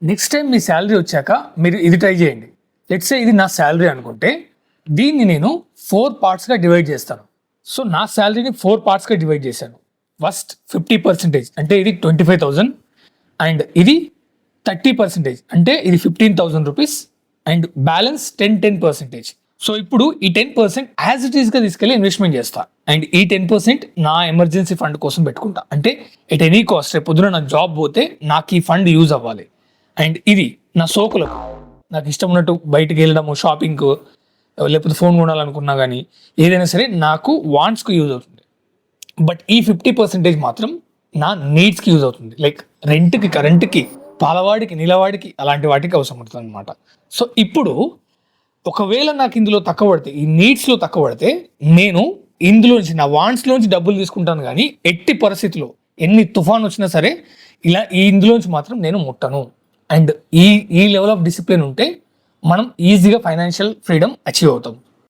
Next time మీ salary వచ్చాక మీరు ఇది ట్రై చేయండి. లెట్స్ సే ఇది నా శాలరీ అనుకుంటే దీన్ని నేను 4 పార్ట్స్గా డివైడ్ చేస్తాను. సో నా శాలరీని 4 పార్ట్స్గా డివైడ్ చేశాను. ఫస్ట్ 50% అంటే ఇది 25,000 అండ్ ఇది 30% అంటే ఇది 15,000 రూపీస్ అండ్ బ్యాలెన్స్ 10%. సో ఇప్పుడు ఈ 10% యాజ్ ఇట్ ఈస్గా తీసుకెళ్ళి ఇన్వెస్ట్మెంట్ చేస్తా అండ్ ఈ 10% నా ఎమర్జెన్సీ ఫండ్ కోసం పెట్టుకుంటా. అంటే ఎట్ ఎనీ కాస్ట్ రేపు పొద్దున నా జాబ్ పోతే నాకు ఈ ఫండ్ యూజ్ అవ్వాలి. అండ్ ఇది నా సోకులకు నాకు ఇష్టం ఉన్నట్టు బయటకు వెళ్ళడము, షాపింగ్కు, లేకపోతే ఫోన్ కొనాలనుకున్నా కానీ ఏదైనా సరే నాకు వాంట్స్కి యూజ్ అవుతుంది. బట్ ఈ 50% మాత్రం నా నీడ్స్కి యూజ్ అవుతుంది. లైక్ రెంట్కి, కరెంట్కి, పాలవాడికి, నీలవాడికి అలాంటి వాటికి అవసరం పడుతుంది అనమాట. సో ఇప్పుడు ఒకవేళ నాకు ఇందులో తక్కువ పడితే, ఈ నీడ్స్లో తక్కువ పడితే నేను ఇందులోంచి నా వాంట్స్లోంచి డబ్బులు తీసుకుంటాను. కానీ ఎట్టి పరిస్థితిలో ఎన్ని తుఫాన్ వచ్చినా సరే ఇలా ఇందులోంచి మాత్రం నేను ముట్టను. అండ్ ఈ లెవెల్ ఆఫ్ డిసిప్లిన్ ఉంటే మనం ఈజీగా ఫైనాన్షియల్ ఫ్రీడమ్ అచీవ్ అవుతాం.